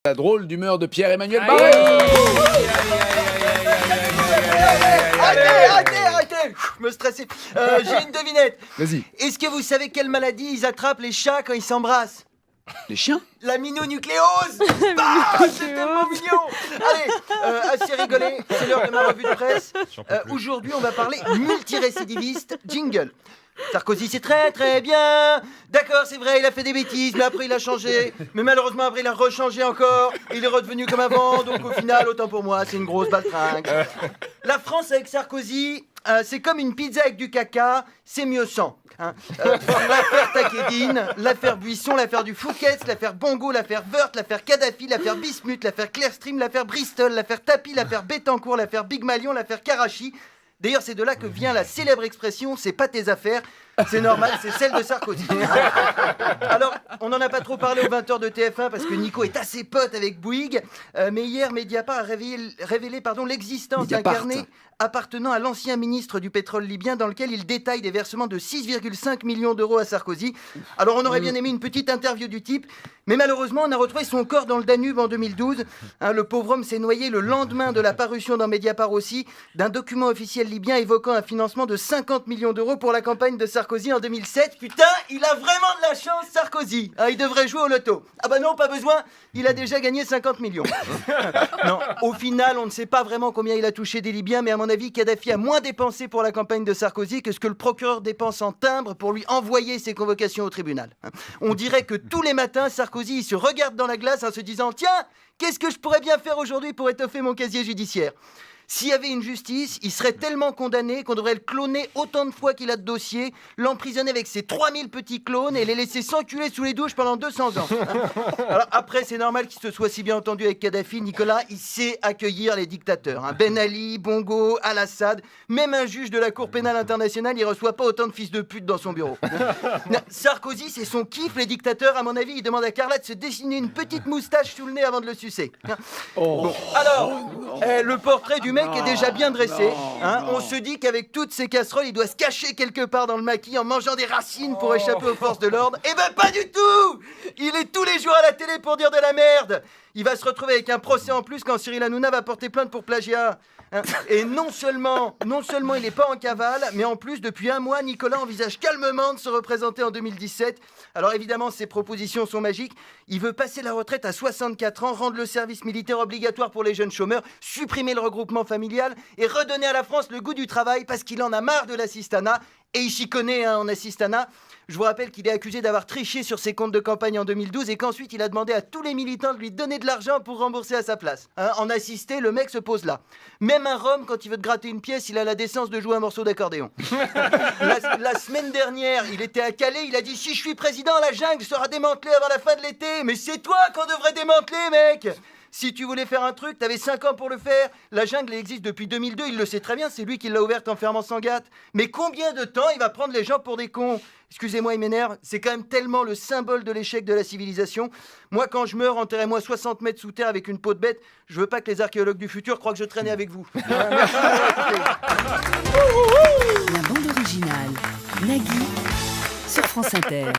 La drôle d'humeur de Pierre-Emmanuel Barré. Arrêtez, je me stressais. J'ai une devinette. Vas-y. Est-ce que vous savez quelle maladie ils attrapent les chats quand ils s'embrassent? Les chiens? La minonucléose. Ah, c'est tellement mignon. Allez, assez rigolé, c'est l'heure de ma revue de presse. Aujourd'hui, on va parler multirécidiviste. Jingle. Sarkozy, c'est très très bien. D'accord, c'est vrai, il a fait des bêtises, mais après il a changé. Mais malheureusement, après il a rechangé encore. Il est redevenu comme avant, donc au final, autant pour moi, c'est une grosse baltringue. La France avec Sarkozy, c'est comme une pizza avec du caca, c'est mieux sans. L'affaire Takedine, l'affaire Buisson, l'affaire du Fouquet, l'affaire Bongo, l'affaire Wörth, l'affaire Kadhafi, l'affaire Bismuth, l'affaire Clearstream, l'affaire Bristol, l'affaire Tapi, l'affaire Bettencourt, l'affaire Big Malion, l'affaire Karachi. D'ailleurs, c'est de là que vient la célèbre expression « c'est pas tes affaires ». C'est normal, c'est celle de Sarkozy. Alors, on n'en a pas trop parlé aux 20h de TF1 parce que Nico est assez pote avec Bouygues. Mais hier, Mediapart a révélé l'existence d'un carnet appartenant à l'ancien ministre du pétrole libyen dans lequel il détaille des versements de 6,5 millions d'euros à Sarkozy. Alors, on aurait bien aimé une petite interview du type, mais malheureusement, on a retrouvé son corps dans le Danube en 2012. Le pauvre homme s'est noyé le lendemain de la parution dans Mediapart aussi d'un document officiel libyen évoquant un financement de 50 millions d'euros pour la campagne de Sarkozy en 2007. Putain, il a vraiment de la chance, Sarkozy. Il devrait jouer au loto. Ah bah non, pas besoin, il a déjà gagné 50 millions. Non, au final, on ne sait pas vraiment combien il a touché des Libyens, mais à mon avis, Kadhafi a moins dépensé pour la campagne de Sarkozy que ce que le procureur dépense en timbre pour lui envoyer ses convocations au tribunal. On dirait que tous les matins, Sarkozy il se regarde dans la glace en se disant « Tiens, qu'est-ce que je pourrais bien faire aujourd'hui pour étoffer mon casier judiciaire ?» S'il y avait une justice, il serait tellement condamné qu'on devrait le cloner autant de fois qu'il a de dossiers, l'emprisonner avec ses 3000 petits clones et les laisser s'enculer sous les douches pendant 200 ans. Alors après, c'est normal qu'il se soit si bien entendu avec Kadhafi. Nicolas, il sait accueillir les dictateurs. Ben Ali, Bongo, Al-Assad, même un juge de la Cour pénale internationale, il reçoit pas autant de fils de pute dans son bureau. Sarkozy, c'est son kiff, les dictateurs. À mon avis, il demande à Carla de se dessiner une petite moustache sous le nez avant de le sucer. Bon, alors, le portrait du mec est déjà bien dressé. On se dit qu'avec toutes ces casseroles, il doit se cacher quelque part dans le maquis en mangeant des racines pour échapper aux forces de l'ordre. Eh ben pas du tout. Il est tous les jours à la télé pour dire de la merde. Il va se retrouver avec un procès en plus quand Cyril Hanouna va porter plainte pour plagiat. Et non seulement il n'est pas en cavale, mais en plus, depuis un mois, Nicolas envisage calmement de se représenter en 2017. Alors évidemment, ses propositions sont magiques. Il veut passer la retraite à 64 ans, rendre le service militaire obligatoire pour les jeunes chômeurs, supprimer le regroupement familial et redonner à la France le goût du travail parce qu'il en a marre de l'assistanat. Et il s'y connaît en assistanat. Je vous rappelle qu'il est accusé d'avoir triché sur ses comptes de campagne en 2012 et qu'ensuite il a demandé à tous les militants de lui donner de l'argent pour rembourser à sa place. En assisté, le mec se pose là. Même un Rome, quand il veut te gratter une pièce, il a la décence de jouer un morceau d'accordéon. La semaine dernière, il était à Calais, il a dit « Si je suis président, la jungle sera démantelée avant la fin de l'été. » Mais c'est toi qu'on devrait démanteler, mec. Si tu voulais faire un truc, t'avais 5 ans pour le faire. La jungle existe depuis 2002, il le sait très bien, c'est lui qui l'a ouverte en fermant Sangatte. Mais combien de temps il va prendre les gens pour des cons? Excusez-moi, il m'énerve, c'est quand même tellement le symbole de l'échec de la civilisation. Moi, quand je meurs, enterrez-moi 60 mètres sous terre avec une peau de bête. Je veux pas que les archéologues du futur croient que je traînais avec vous. Merci d'avoir écouté. La bande originale, Nagui, sur France Inter.